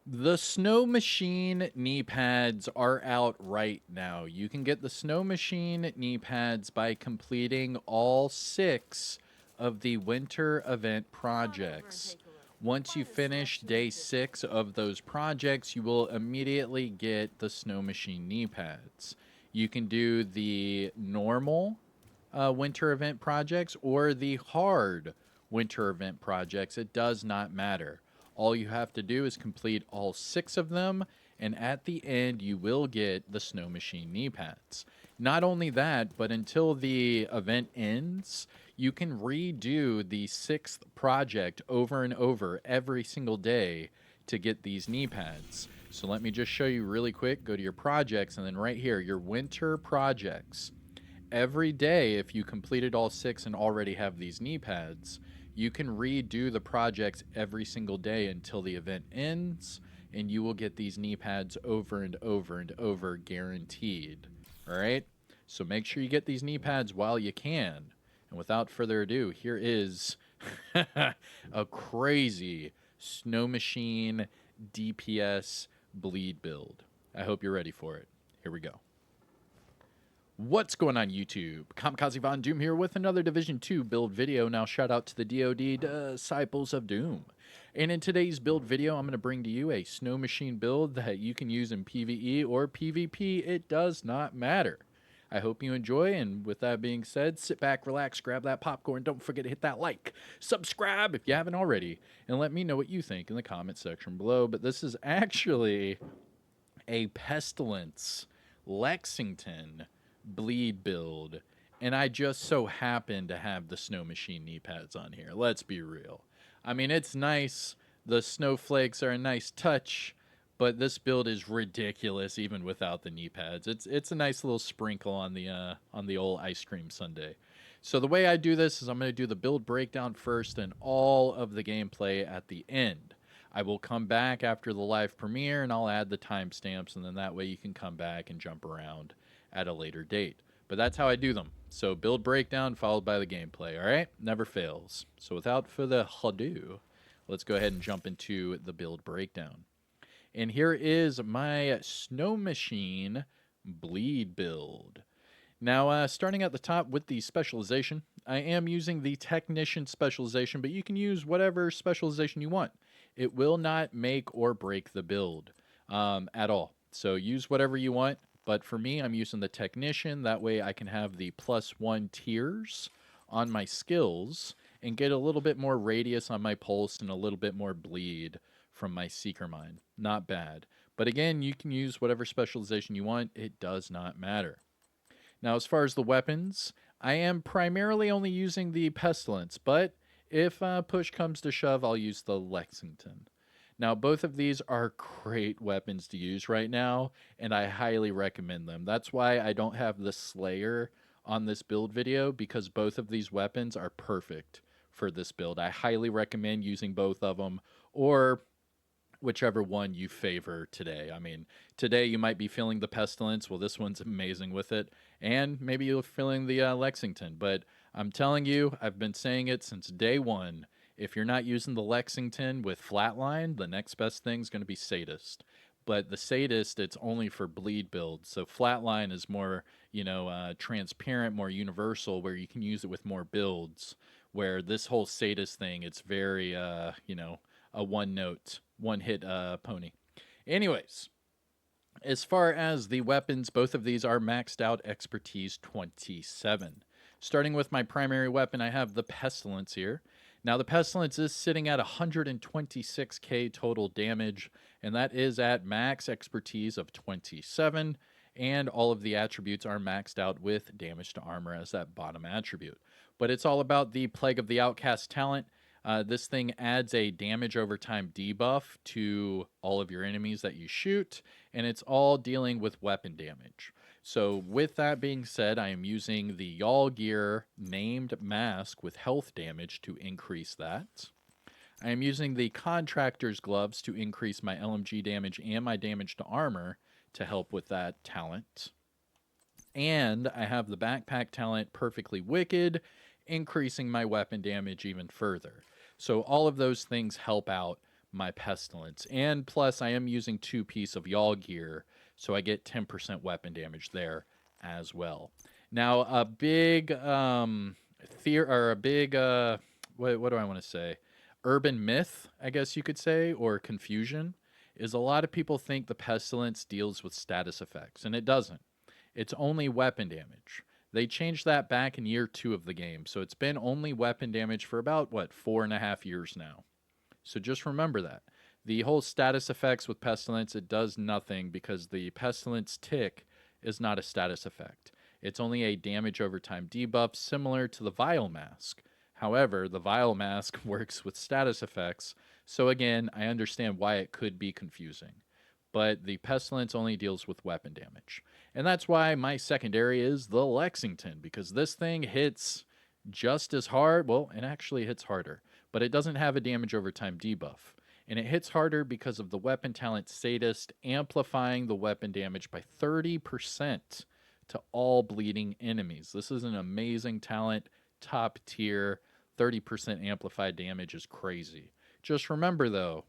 The Snow Machine knee pads are out right now. You can get the Snow Machine knee pads by completing all 6 of the winter event projects. Once you finish day 6 of those projects, you will immediately get the Snow Machine knee pads. You can do the normal winter event projects or the hard winter event projects. It does not matter. All you have to do is complete all 6 of them, and at the end, you will get the Snow Machine knee pads. Not only that, but until the event ends, you can redo the 6th project over and over every single day to get these knee pads. So let me just show you really quick. Go to your projects, and then right here, your winter projects. Every day, if you completed all 6 and already have these knee pads, you can redo the projects every single day until the event ends, and you will get these knee pads over and over and over, guaranteed. All right? So make sure you get these knee pads while you can. And without further ado, here is a crazy Snow Machine DPS bleed build. I hope you're ready for it. Here we go. What's going on YouTube? Kamikazevondoom here with another Division 2 build video. Now shout out to the DoD Disciples of Doom. And in today's build video, I'm going to bring to you a Snow Machine build that you can use in PvE or PvP. It does not matter. I hope you enjoy, and with that being said, sit back, relax, grab that popcorn, don't forget to hit that like, subscribe if you haven't already, and let me know what you think in the comment section below. But this is actually a Pestilence Lexington bleed build, and I just so happen to have the Snow Machine knee pads on here. Let's be real. I mean, it's nice. The snowflakes are a nice touch, but this build is ridiculous even without the knee pads. It's a nice little sprinkle on the old ice cream sundae. So the way I do this is I'm going to do the build breakdown first and all of the gameplay at the end. I will come back after the live premiere and I'll add the timestamps, and then that way you can come back and jump around at a later date. But that's how I do them. So build breakdown followed by the gameplay, all right? Never fails. So without further ado, let's go ahead and jump into the build breakdown. And here is my Snow Machine bleed build. Now, starting at the top with the specialization, I am using the Technician specialization, but you can use whatever specialization you want. It will not make or break the build at all. So use whatever you want. But for me, I'm using the Technician. That way I can have the +1 tiers on my skills and get a little bit more radius on my pulse and a little bit more bleed from my Seeker Mine. Not bad. But again, you can use whatever specialization you want. It does not matter. Now, as far as the weapons, I am primarily only using the Pestilence, but if push comes to shove, I'll use the Lexington. Now, both of these are great weapons to use right now, and I highly recommend them. That's why I don't have the Slayer on this build video, because both of these weapons are perfect for this build. I highly recommend using both of them, or whichever one you favor today. I mean, today you might be feeling the Pestilence. Well, this one's amazing with it. And maybe you're feeling the Lexington. But I'm telling you, I've been saying it since day one. If you're not using the Lexington with Flatline, the next best thing is going to be Sadist. But the Sadist, it's only for bleed builds. So Flatline is more, transparent, more universal, where you can use it with more builds. Where this whole Sadist thing, it's very, a one-note, one-hit pony. Anyways, as far as the weapons, both of these are maxed out expertise 27. Starting with my primary weapon, I have the Pestilence here. Now, the Pestilence is sitting at 126k total damage, and that is at max expertise of 27, and all of the attributes are maxed out with damage to armor as that bottom attribute. But it's all about the Plague of the Outcast talent. This thing adds a damage over time debuff to all of your enemies that you shoot, and it's all dealing with weapon damage. So with that being said, I am using the Y'all Gear named mask with health damage to increase that. I am using the Contractor's Gloves to increase my LMG damage and my damage to armor to help with that talent. And I have the Backpack talent Perfectly Wicked, increasing my weapon damage even further. So all of those things help out my Pestilence. And plus, I am using 2-piece of Y'all gear, so I get 10% weapon damage there as well. Now, a big what do I want to say? Urban myth, I guess you could say, or confusion, is a lot of people think the Pestilence deals with status effects, and it doesn't. It's only weapon damage. They changed that back in year 2 of the game, so it's been only weapon damage for about, 4.5 years now. So just remember that. The whole status effects with Pestilence, it does nothing because the Pestilence tick is not a status effect. It's only a damage over time debuff similar to the Vile Mask. However, the Vile Mask works with status effects, so again, I understand why it could be confusing. But the Pestilence only deals with weapon damage. And that's why my secondary is the Lexington, because this thing hits just as hard. Well, it actually hits harder, but it doesn't have a damage over time debuff. And it hits harder because of the weapon talent Sadist, amplifying the weapon damage by 30% to all bleeding enemies. This is an amazing talent, top tier. 30% amplified damage is crazy. Just remember, though,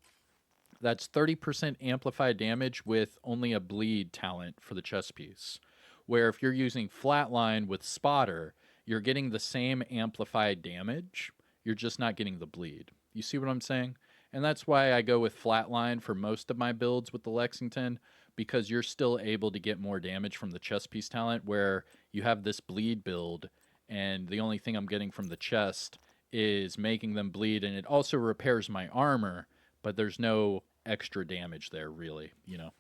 that's 30% amplified damage with only a bleed talent for the chest piece. Where if you're using Flatline with Spotter, you're getting the same amplified damage, you're just not getting the bleed. You see what I'm saying? And that's why I go with Flatline for most of my builds with the Lexington, because you're still able to get more damage from the chest piece talent, where you have this bleed build, and the only thing I'm getting from the chest is making them bleed, and it also repairs my armor, but there's no extra damage there, really, you know.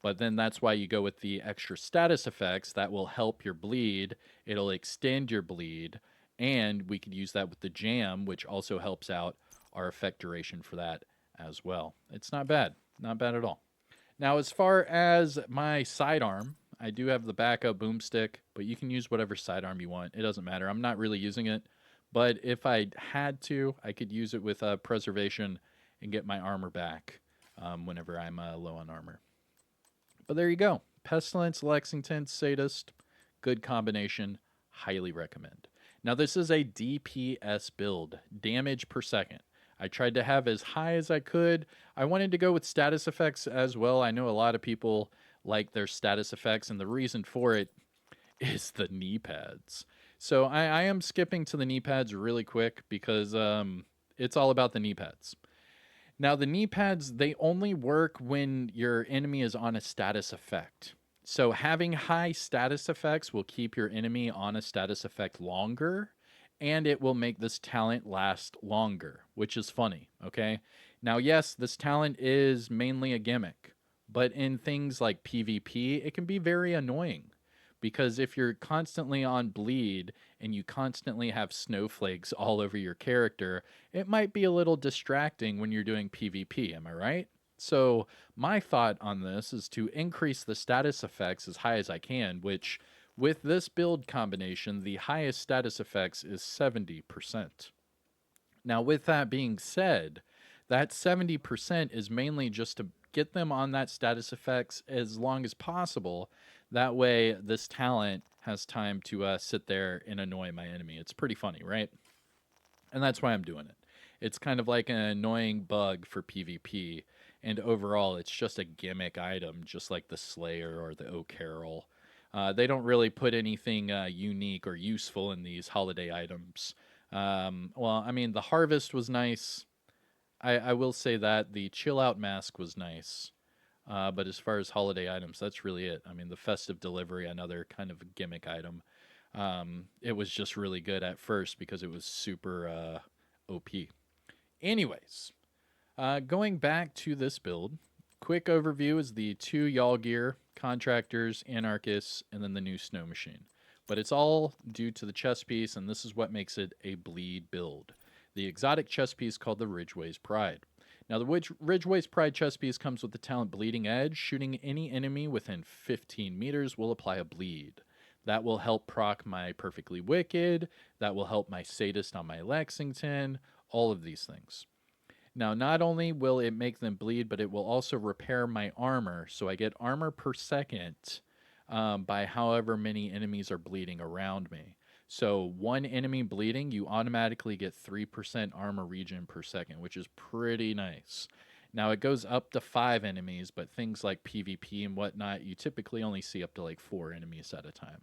But then that's why you go with the extra status effects that will help your bleed. It'll extend your bleed, and we could use that with the jam, which also helps out our effect duration for that as well. It's not bad. Not bad at all. Now, as far as my sidearm, I do have the backup boomstick, but you can use whatever sidearm you want. It doesn't matter. I'm not really using it, but if I had to, I could use it with preservation and get my armor back whenever I'm low on armor. But there you go. Pestilence, Lexington, Sadist. Good combination. Highly recommend. Now, this is a DPS build, damage per second. I tried to have as high as I could. I wanted to go with status effects as well. I know a lot of people like their status effects, and the reason for it is the knee pads. So I am skipping to the knee pads really quick because it's all about the knee pads. Now, the knee pads, they only work when your enemy is on a status effect. So having high status effects will keep your enemy on a status effect longer, and it will make this talent last longer, which is funny, okay? Now, yes, this talent is mainly a gimmick, but in things like PvP, it can be very annoying. Because if you're constantly on bleed and you constantly have snowflakes all over your character, it might be a little distracting when you're doing PvP, am I right? So my thought on this is to increase the status effects as high as I can, which with this build combination, the highest status effects is 70%. Now, with that being said, that 70% is mainly just to get them on that status effects as long as possible. That way, this talent has time to sit there and annoy my enemy. It's pretty funny, right? And that's why I'm doing it. It's kind of like an annoying bug for PvP. And overall, it's just a gimmick item, just like the Slayer or the O'Carroll. They don't really put anything unique or useful in these holiday items. Well, I mean, the Harvest was nice. I will say that the Chill Out Mask was nice. But as far as holiday items, that's really it. I mean, the Festive Delivery, another kind of gimmick item. It was just really good at first because it was super OP. Anyways, going back to this build, quick overview is the 2 Y'all gear, Contractors, Anarchists, and then the new Snow Machine. But it's all due to the chest piece, and this is what makes it a bleed build. The exotic chest piece called the Ridgeway's Pride. Now, the Ridgeway's Pride chest piece comes with the talent Bleeding Edge. Shooting any enemy within 15 meters will apply a bleed. That will help proc my Perfectly Wicked. That will help my Sadist on my Lexington. All of these things. Now, not only will it make them bleed, but it will also repair my armor. So I get armor per second by however many enemies are bleeding around me. So one enemy bleeding, you automatically get 3% armor regen per second, which is pretty nice. Now it goes up to 5 enemies, but things like PvP and whatnot, you typically only see up to like 4 enemies at a time.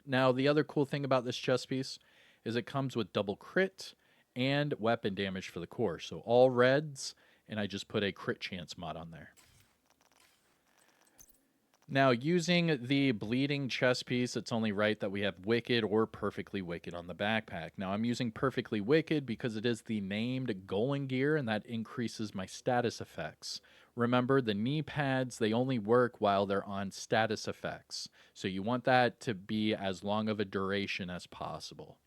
Now, the other cool thing about this chest piece is it comes with double crit and weapon damage for the core. So all reds, and I just put a crit chance mod on there. Now, using the bleeding chest piece, it's only right that we have Wicked or Perfectly Wicked on the backpack. Now, I'm using Perfectly Wicked because it is the named Golem gear, and that increases my status effects. Remember, the knee pads, they only work while they're on status effects. So you want that to be as long of a duration as possible.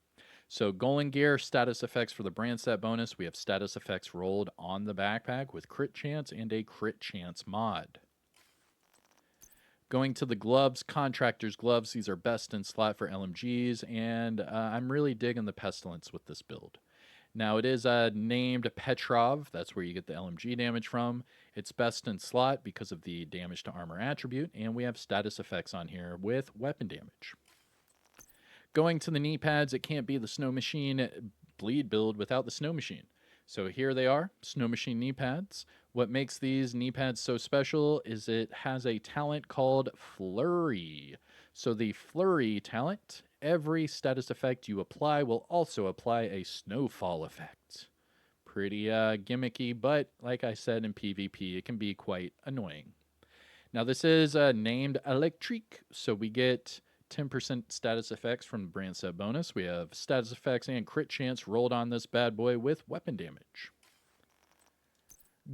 So Golem gear, status effects for the brand set bonus. We have status effects rolled on the backpack with crit chance and a crit chance mod. Going to the gloves, Contractor's gloves. These are best in slot for LMGs, and I'm really digging the Pestilence with this build. Now, it is named Petrov. That's where you get the LMG damage from. It's best in slot because of the damage to armor attribute, and we have status effects on here with weapon damage. Going to the knee pads, it can't be the Snow Machine bleed build without the Snow Machine. So here they are, Snow Machine knee pads. What makes these knee pads so special is it has a talent called Flurry. So the Flurry talent, every status effect you apply will also apply a snowfall effect. Pretty gimmicky, but like I said in PvP, it can be quite annoying. Now this is named Electrique, so we get 10% status effects from the brand set bonus. We have status effects and crit chance rolled on this bad boy with weapon damage.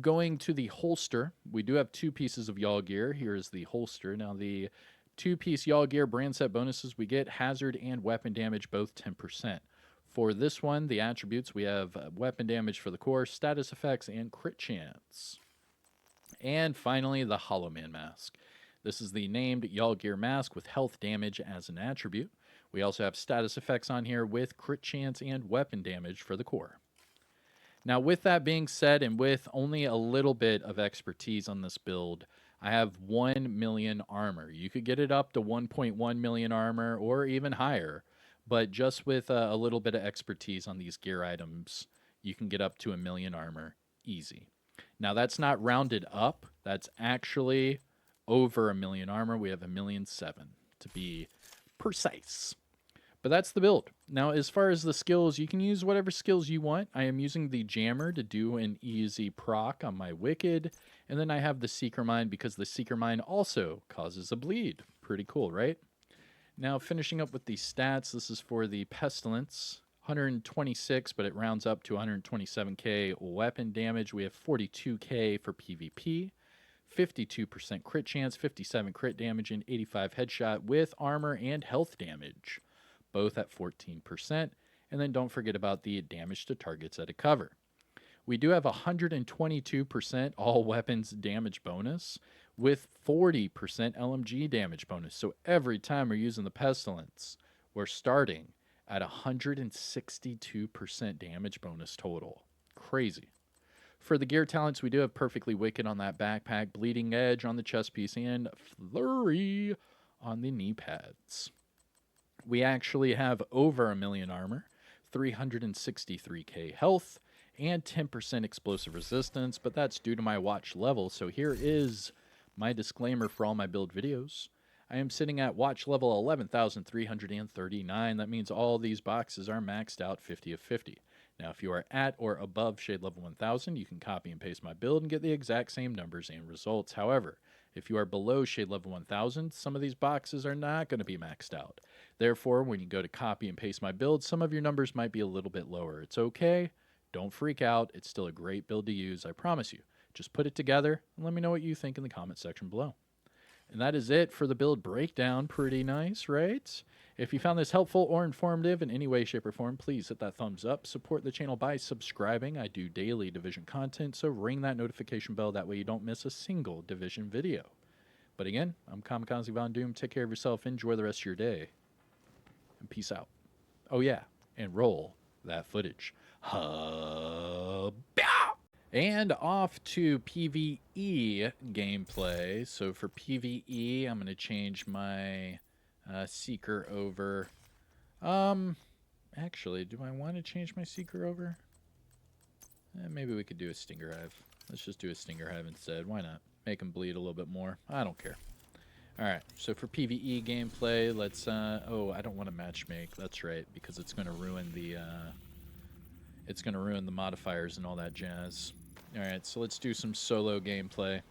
Going to the holster, we do have 2 pieces of Y'all gear. Here is the holster. Now the 2-piece Y'all gear brand set bonuses, we get hazard and weapon damage, both 10%. For this one, the attributes, we have weapon damage for the core, status effects, and crit chance. And finally, the Hollow Man mask. This is the named Y'all gear mask with health damage as an attribute. We also have status effects on here with crit chance and weapon damage for the core. Now, with that being said, and with only a little bit of expertise on this build, I have 1 million armor. You could get it up to 1.1 million armor or even higher, but just with a little bit of expertise on these gear items, you can get up to 1 million armor easy. Now, that's not rounded up. That's actually over 1 million armor. We have 1,000,007 to be precise. But that's the build. Now, as far as the skills, you can use whatever skills you want. I am using the Jammer to do an easy proc on my Wicked. And then I have the Seeker Mine because the Seeker Mine also causes a bleed. Pretty cool, right? Now, finishing up with the stats, this is for the Pestilence. 126, but it rounds up to 127k weapon damage. We have 42k for PvP. 52% crit chance, 57 crit damage, and 85 headshot with armor and health damage, both at 14%. And then don't forget about the damage to targets that it cover. We do have 122% all weapons damage bonus with 40% LMG damage bonus. So every time we're using the Pestilence, we're starting at 162% damage bonus total. Crazy. For the gear talents, we do have Perfectly Wicked on that backpack, Bleeding Edge on the chest piece, and Flurry on the knee pads. We actually have over 1 million armor, 363k health, and 10% explosive resistance, but that's due to my watch level. So here is my disclaimer for all my build videos. I am sitting at watch level 11,339. That means all these boxes are maxed out 50 of 50. Now, if you are at or above shade level 1000, you can copy and paste my build and get the exact same numbers and results. However, if you are below shade level 1000, some of these boxes are not going to be maxed out. Therefore, when you go to copy and paste my build, some of your numbers might be a little bit lower. It's okay. Don't freak out. It's still a great build to use, I promise you. Just put it together and let me know what you think in the comment section below. And that is it for the build breakdown. Pretty nice, right? If you found this helpful or informative in any way, shape, or form, please hit that thumbs up. Support the channel by subscribing. I do daily Division content, so ring that notification bell. That way you don't miss a single Division video. But again, I'm Kamikazevondoom. Take care of yourself. Enjoy the rest of your day. And peace out. Oh, yeah. And roll that footage. And off to PvE gameplay. So for PvE, I'm going to change my Seeker over. Actually, do I want to change my Seeker over? Maybe we could do a Stinger Hive. Let's just do a Stinger Hive instead. Why not? Make him bleed a little bit more. I don't care. All right, so for PvE gameplay, let's, oh, I don't want to matchmake. That's right, because it's going to ruin the, modifiers and all that jazz. All right, so let's do some solo gameplay.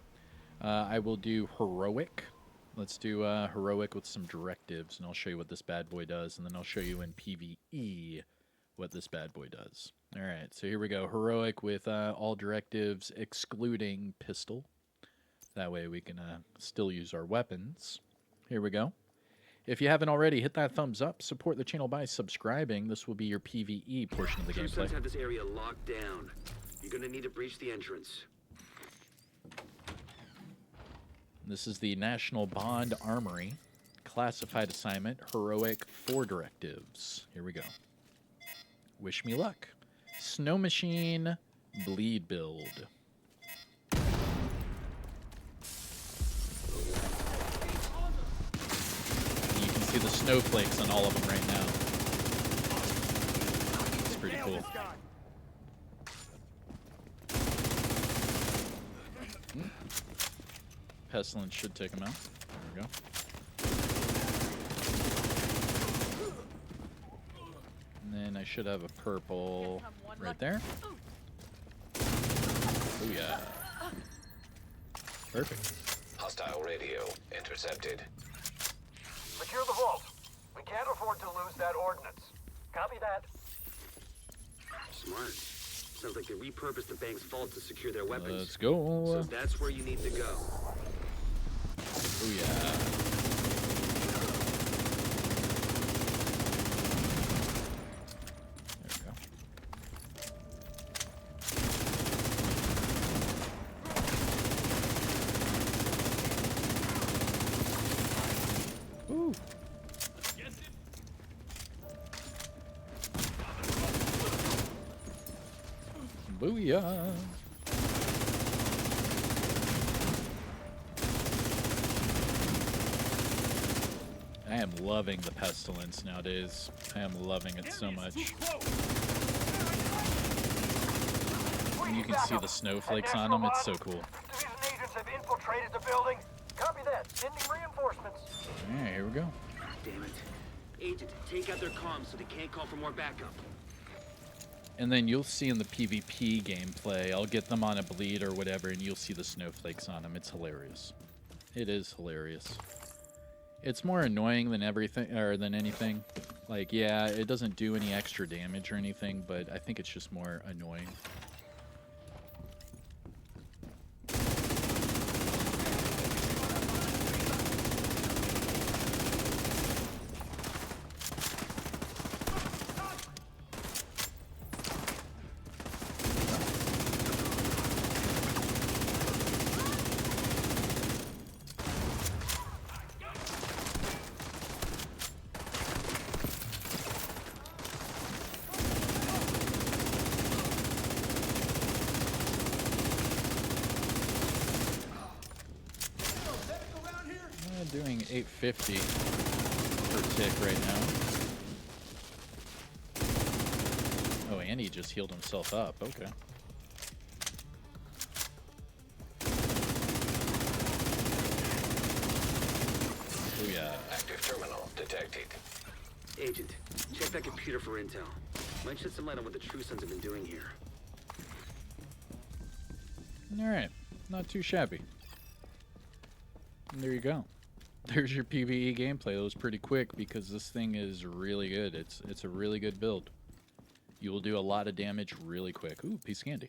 I will do Heroic. Let's do Heroic with some directives, and I'll show you what this bad boy does, and then I'll show you in PvE what this bad boy does. All right, so here we go. Heroic with all directives excluding pistol. That way we can still use our weapons. Here we go. If you haven't already, hit that thumbs up. Support the channel by subscribing. This will be your PvE portion of the gameplay. Sons have this area locked down. You're going to need to breach the entrance. This is the National Bond Armory. Classified assignment, Heroic 4 directives. Here we go. Wish me luck. Snow Machine, bleed build. You can see the snowflakes on all of them right now. It's pretty cool. Pestilence should take him out. There we go. And then I should have a purple right there. Oh yeah. Perfect. Hostile radio intercepted. Secure the vault. We can't afford to lose that ordnance. Copy that. Smart. Sounds like they repurposed the bank's vault to secure their weapons. Let's go. So that's where you need to go. Oh yeah. Booyah! I am loving the pestilence nowadays. I am loving it so much. And you can see the snowflakes on them. It's so cool. Division agents have infiltrated the building. Copy that. Sending reinforcements. Yeah, here we go. Damn it. Agent, take out their comms so they can't call for more backup. And then you'll see in the PvP gameplay, I'll get them on a bleed or whatever, and you'll see the snowflakes on them. It's hilarious. It is hilarious. It's more annoying than everything, or than anything. Like, yeah, it doesn't do any extra damage or anything, but I think it's just more annoying. Doing 850 per tick right now. Oh, and he just healed himself up. Okay. Oh yeah. Active terminal detected. Agent, check that computer for intel. Might shed some light on what the True Sons have been doing here. All right. Not too shabby. And there you go. There's your PvE gameplay. That was pretty quick because this thing is really good. It's a really good build. You will do a lot of damage really quick. Ooh, piece of candy.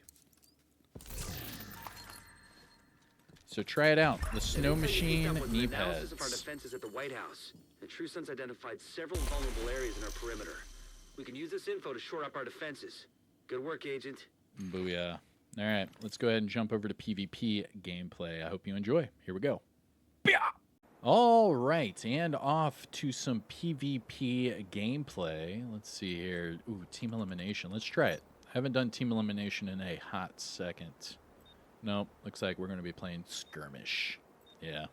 So try it out. The Snow Machine knee pads. Of our defenses at the White House. The True Sons identified several vulnerable areas in our perimeter. We can use this info to shore up our defenses. Good work, Agent. Booyah. All right, let's go ahead and jump over to PvP gameplay. I hope you enjoy. Here we go. All right, and off to some PvP gameplay. Let's see here. Ooh, team elimination. Let's try it. I haven't done team elimination in a hot second. Nope, looks like we're going to be playing skirmish. Yeah.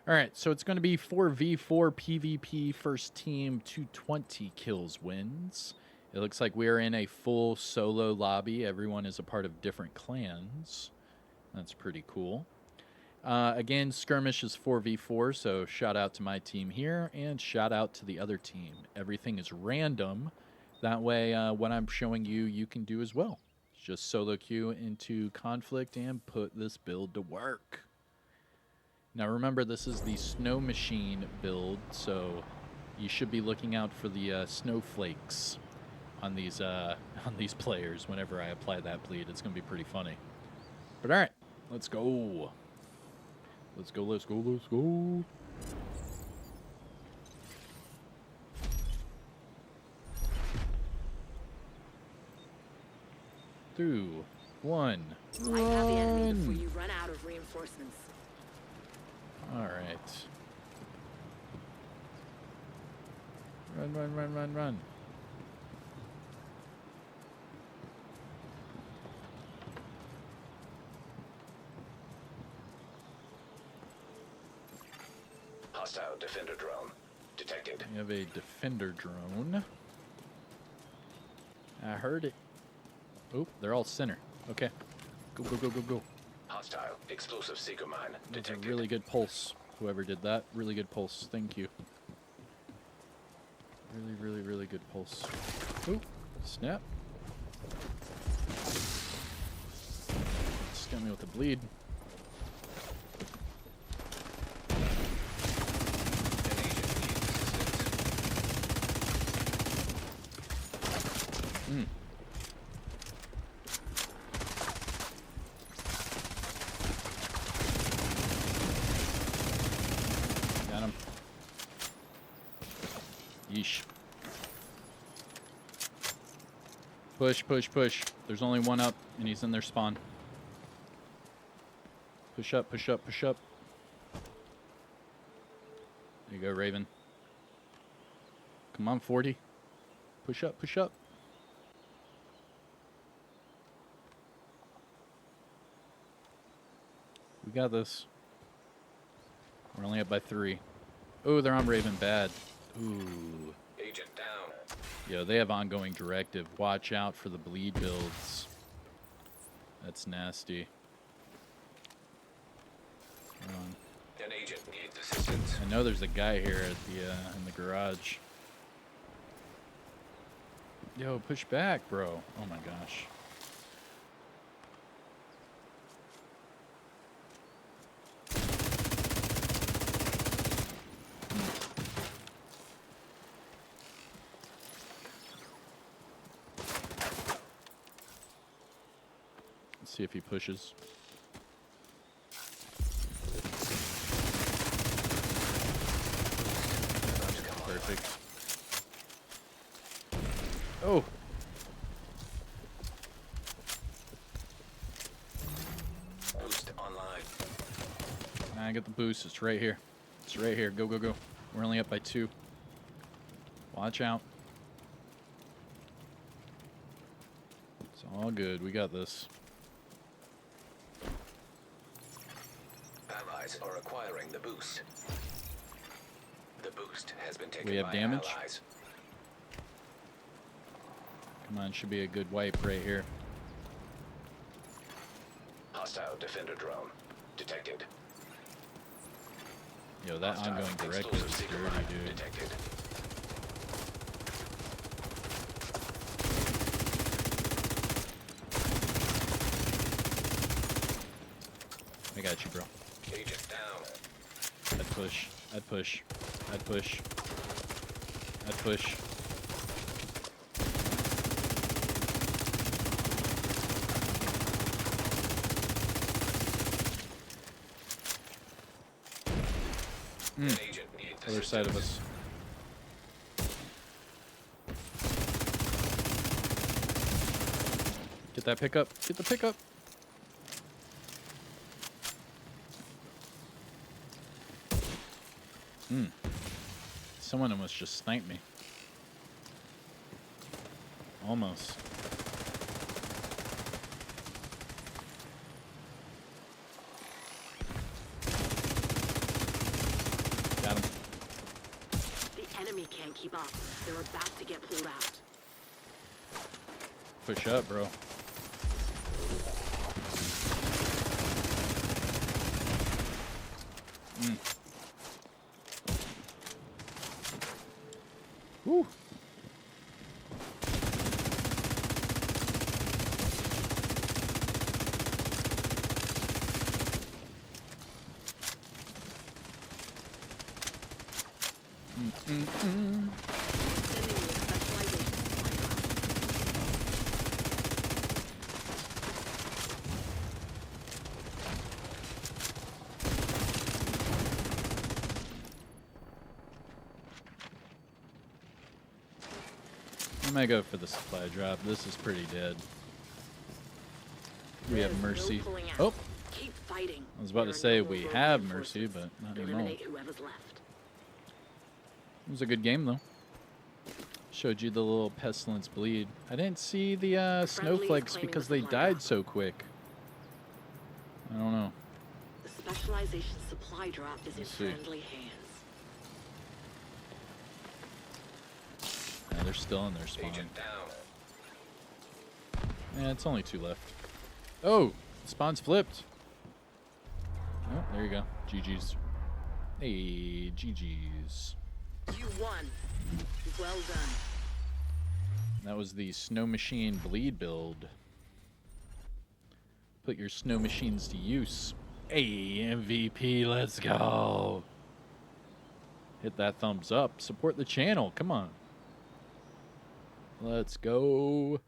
All right, so it's going to be 4v4 PvP. First team to 20 kills wins. It looks like we are in a full solo lobby. Everyone is a part of different clans. That's pretty cool. Again, skirmish is 4v4, so shout out to my team here, and shout out to the other team. Everything is random. That way, what I'm showing you, you can do as well. Just solo queue into conflict and put this build to work. Now remember, this is the Snow Machine build, so you should be looking out for the snowflakes on these players whenever I apply that bleed. It's going to be pretty funny. But all right, let's go. Let's go, let's go, let's go. 2, 1, I have the enemy run. before you run out of reinforcements. All right. Run, run, run, run, run. Hostile defender drone detected. We have a defender drone. I heard it. Oh, they're all center. Okay. Go, go, go, go, go. Hostile explosive seeker mine That's a detected. really good pulse. Whoever did that, really good pulse. Thank you. Really, really, really good pulse. Oh, snap. Just got me with the bleed. Hmm. Got him. Yeesh. Push, push, push. There's only one up, and he's in their spawn. Push up, push up, push up. There you go, Raven. Come on, 40. Push up, push up. We got this. We're only up by 3. Oh, they're on Raven bad. Ooh. Agent down. Yo, they have ongoing directive. Watch out for the bleed builds. That's nasty. An agent needs assistance. I know there's a guy here at the in the garage. Yo, push back, bro. Oh my gosh. Let's see if he pushes. Perfect. Oh! Boost online. I got the boost. It's right here. It's right here. Go, go, go. We're only up by 2. Watch out. It's all good. We got this. Allies are acquiring the boost. The boost has been taken We have by damage? allies. Come on, should be a good wipe right here. Hostile defender drone detected. Yo, that Hostile ongoing directive explosive is seeker dirty, mine dude. detected. I got you, bro. Agent down. I'd push. I'd push. I'd push. I'd push. An agent needs Other side of assistance. us. Get that pickup. Get the pickup. Someone almost just sniped me. Almost. Got him. The enemy can't keep up. They're about to get pulled out. Push up, bro. Woo. Sending you a specialization supply drop. I might go for the supply drop. This is pretty dead. We have There's no mercy. pulling out. Oh, Keep fighting. I was about to There are say no we more have reinforcements. mercy, but not anymore. Eliminate whoever's left. It was a good game, though. Showed you the little pestilence bleed. I didn't see the Friendly is snowflakes claiming because the they supply died drop. so quick. I don't know. The specialization supply drop is in Let's see. friendly hands. Yeah, they're still in their spawn. Agent down. Yeah, it's only 2 left. Oh, spawn's flipped. Oh, there you go. GG's. Hey, GG's. You won. Well done. That was the Snow Machine Bleed build. Put your snow machines to use. Hey, MVP, let's go. Hit that thumbs up. Support the channel. Come on. Let's go.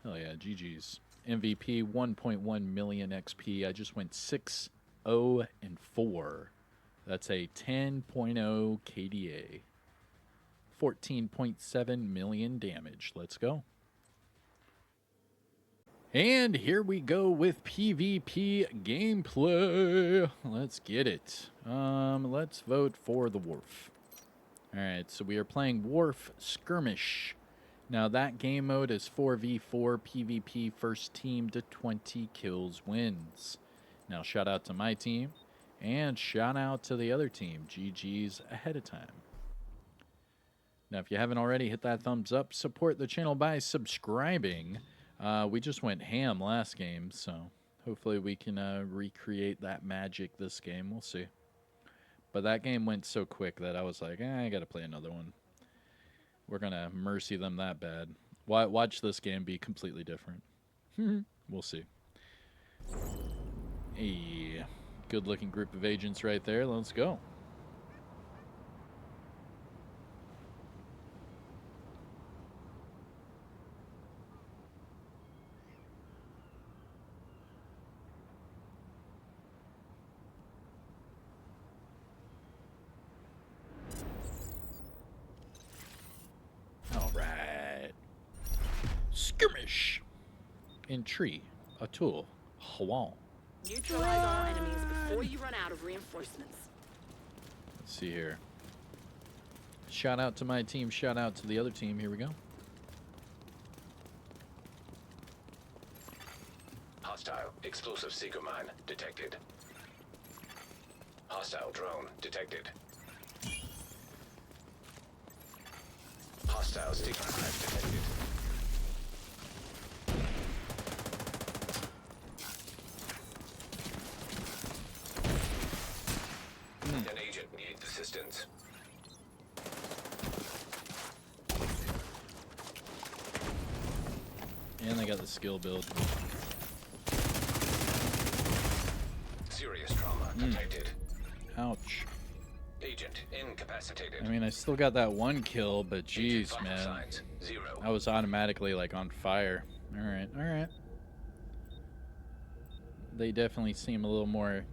Hell yeah, GG's. MVP 1.1 million XP. I just went 6-0 and 4. That's a 10.0 KDA. 14.7 million damage. Let's go. And here we go with PvP gameplay. Let's get it. Let's vote for the Wharf. Alright, so we are playing Wharf Skirmish. Now that game mode is 4v4 PvP, first team to 20 kills wins. Now shout out to my team, and shout out to the other team. GG's ahead of time. Now if you haven't already, hit that thumbs up. Support the channel by subscribing. We just went ham last game, so hopefully we can recreate that magic this game. We'll see. But that game went so quick that I was like, I gotta play another one. We're gonna mercy them that bad. Watch this game be completely different. We'll see. Hey, good looking group of agents right there. Let's go. All right. Skirmish. In tree. A tool. Hwang. Neutralize all enemies before you run out of reinforcements. Let's see here. Shout out to my team. Shout out to the other team. Here we go. Hostile explosive seeker mine detected. Hostile drone detected. Hostile sticker hive detected. An agent needs assistance. And they got the skill build. Serious trauma detected. Ouch. Agent incapacitated. I mean, I still got that one kill, but Agent jeez, vital man. signs 0. I was automatically like on fire. All right, all right. They definitely seem a little more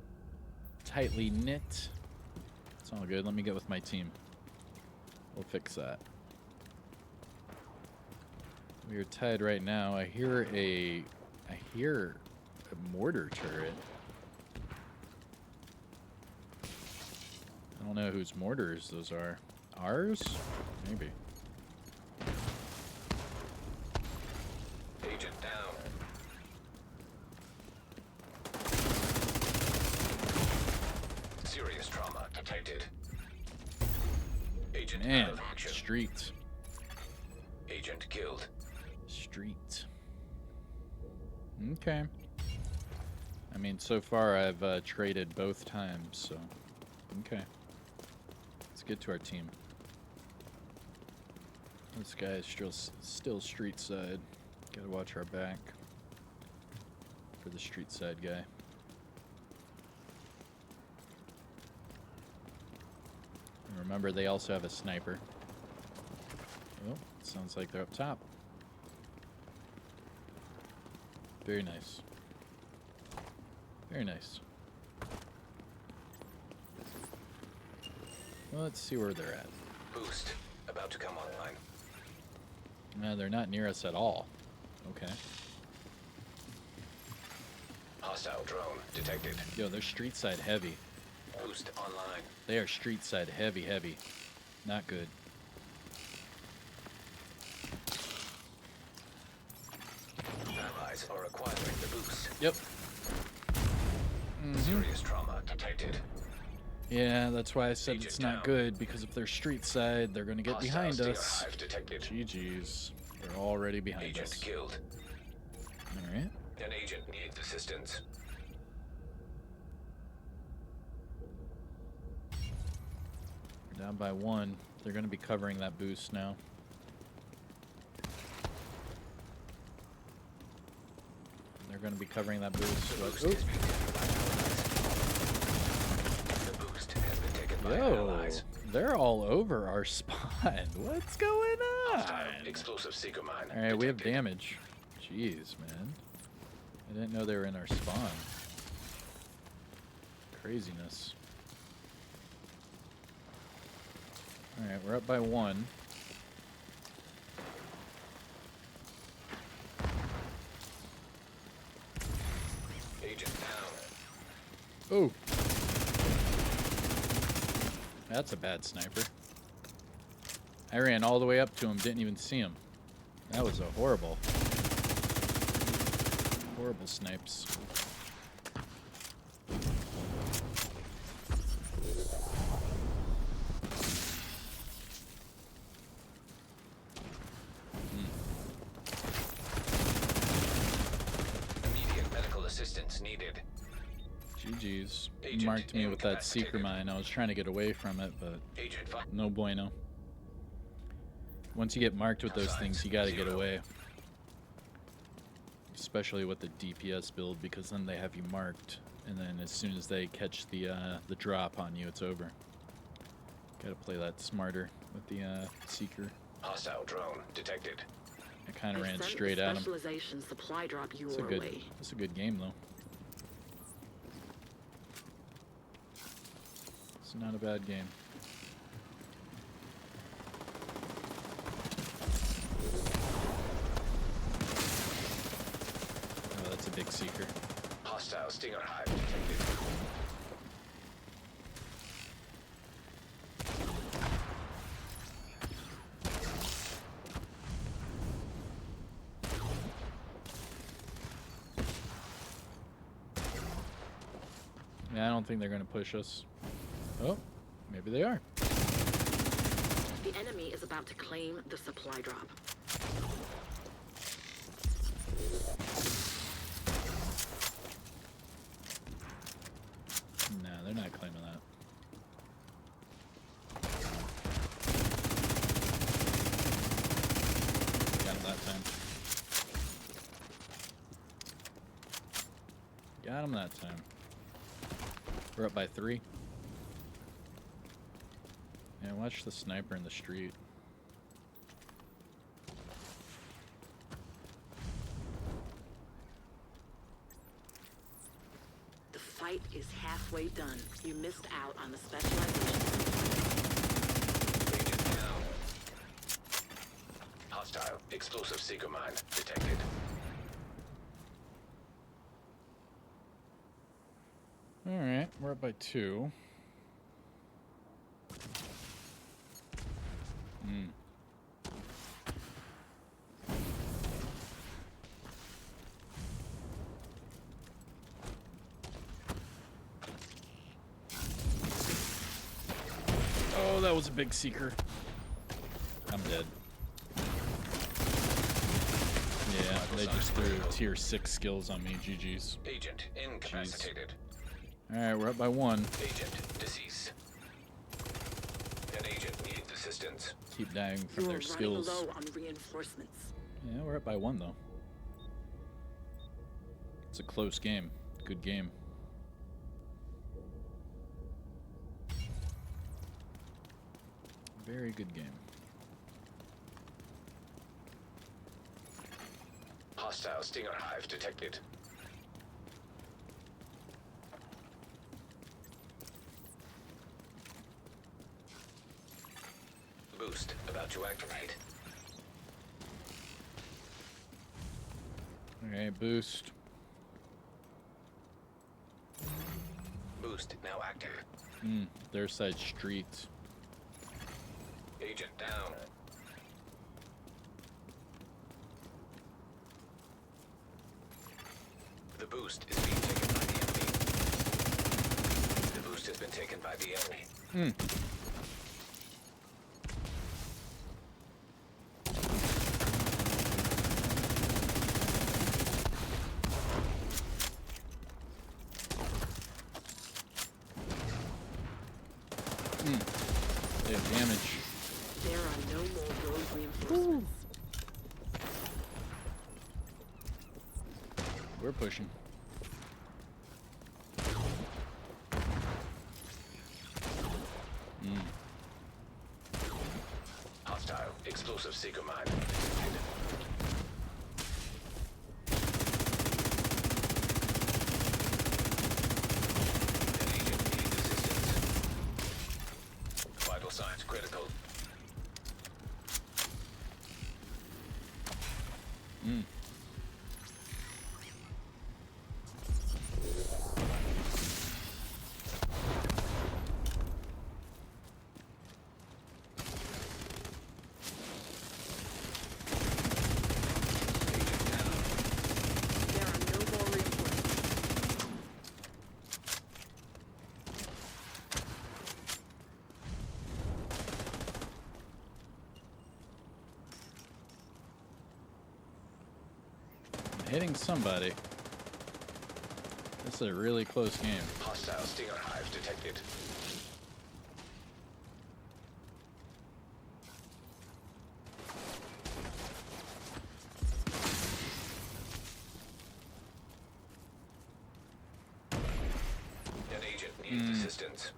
tightly knit. It's all good. Let me get with my team. We'll fix that. We are tied right now. I hear a mortar turret. I don't know whose mortars those are. Ours? Maybe. Agent down. Serious trauma detected. Agent out Man, of action. street. Agent killed. Street. Okay. I mean, so far I've traded both times, so okay. Let's get to our team. This guy is still street side. Gotta watch our back for the street side guy. And remember, they also have a sniper. Oh, sounds like they're up top. Very nice. Very nice. Well, let's see where they're at. Boost about to come online. No, they're not near us at all. Okay. Hostile drone detected. Yo, they're street side heavy. Boost online. They are street side heavy. Not good. Allies are acquiring the boost. Yep. Serious trauma detected. Yeah, that's why I said Agent it's not down. good, because if they're street side, they're gonna get Hostile behind Stinger us. hive detected. GG's. They're already behind Agent us. killed. Alright. An agent needs assistance. We're down by 1. They're gonna be covering that boost now. They're gonna be covering that boost. The boost Oop. is being taken by allies. The boost has been taken by Yo, allies. they're all over our spawn. What's going Hostile on? explosive seeker mine. Alright, we have detected. damage. Jeez, man. I didn't know they were in our spawn. Craziness. Alright, we're up by 1. Agent down. Oh! That's a bad sniper. I ran all the way up to him, didn't even see him. That was a horrible snipes. Immediate medical assistance needed. GG's. Agent Marked me with that seeker incapacitated. mine. I was trying to get away from it, but Agent fi- no bueno. Once you get marked with those things, you gotta get Zero. away. Especially with the DPS build, because then they have you marked, and then as soon as they catch the drop on you, it's over. Gotta play that smarter with the seeker. Hostile drone detected. I kind of They ran sent straight the at him. specialization supply drop your It's a good, way. it's a good game though. It's not a bad game. Oh, that's a big seeker. Hostile stinger hive detected. Yeah, I don't think they're gonna push us. Oh, maybe they are. The enemy is about to claim the supply drop. No, they're not claiming that. Got him that time. Got him that time. We're up by 3. Yeah, watch the sniper in the street. The fight is halfway done. You missed out on the specialization. Agent down. Hostile explosive seeker mine detected. Alright, we're up by 2. Oh, that was a big seeker. I'm dead. Yeah, They signs just threw critical. tier 6 skills on me. GG's. Agent incapacitated. Alright, we're up by 1. Agent deceased. An agent needs assistance. Keep dying from You're their running skills. low on reinforcements. Yeah, we're up by 1 though. It's a close game. Good game. Very good game. Hostile stinger hive detected. Boost about to activate. Alright, boost. Boost now active. Their side streets. Agent down. The boost is being taken by the enemy. The boost has been taken by the enemy. They have damage. There are no more road reinforcements. We're pushing. Hostile explosive seeker mine. An agent needs assistance. Vital signs critical. There are no more reinforcements. I'm hitting somebody. This is a really close game. Hostile stinger hive detected. An agent needs assistance.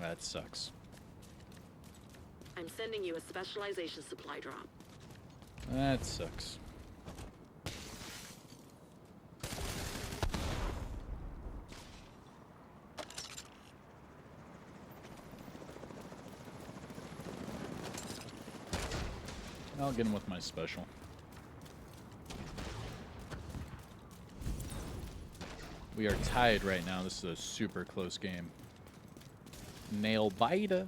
That sucks. I'm sending you a specialization supply drop. That sucks. I'll get him with my special. We are tied right now. This is a super close game. Nail biter.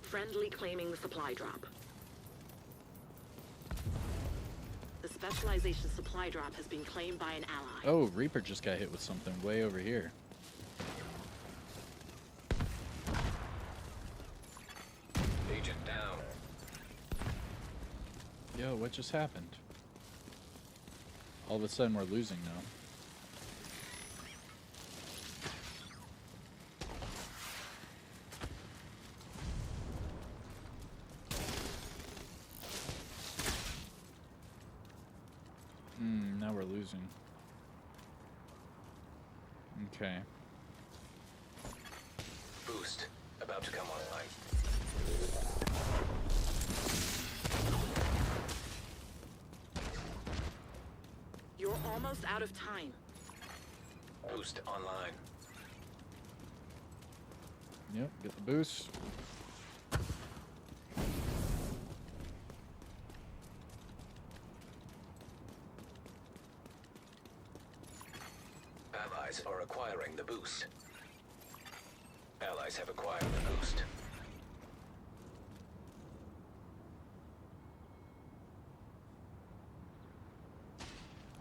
Friendly claiming the supply drop. The specialization supply drop has been claimed by an ally. Oh, Reaper just got hit with something way over here. Agent down. Yo, what just happened? All of a sudden we're losing now. Now we're losing. Okay. Boost about to come online. You're almost out of time. Boost online. Yep, get the boost. Allies are acquiring the boost. Allies have acquired the boost.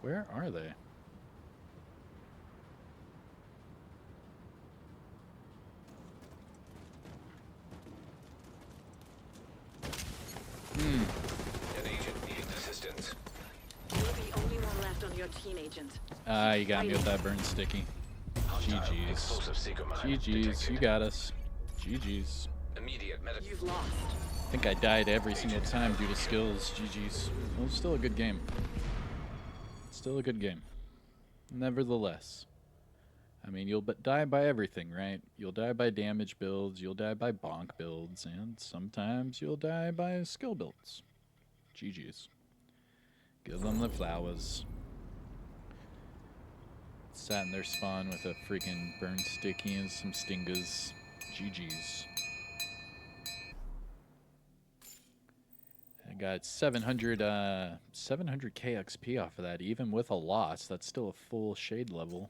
Where are they? your team, Agent. Ah, you got me with that burn sticky. Hostile GG's. explosive seeker mine GG's. detected. You got us. GG's. Immediate medical. You've lost. I think I died every single time due to skills. GG's. Well, it's still a good game. Still a good game. Nevertheless. I mean, you'll die by everything, right? You'll die by damage builds, you'll die by bonk builds, and sometimes you'll die by skill builds. GG's. Give them the flowers. Sat in their spawn with a freaking burn sticky and some stingers. GG's. I got 700 KXP off of that, even with a loss. That's still a full shade level.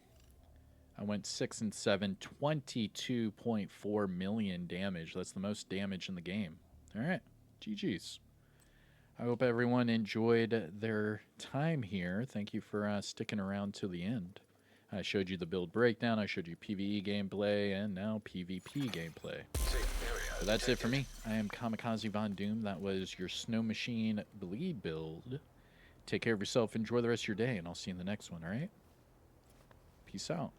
I went 6 and 7, 22.4 million damage. That's the most damage in the game. All right, GG's. I hope everyone enjoyed their time here. Thank you for sticking around to the end. I showed you the build breakdown, I showed you PvE gameplay, and now PvP gameplay. Safe area So that's it for detected. me. I am Kamikazevondoom. That was your Snow Machine Bleed build. Take care of yourself, enjoy the rest of your day, and I'll see you in the next one, all right? Peace out.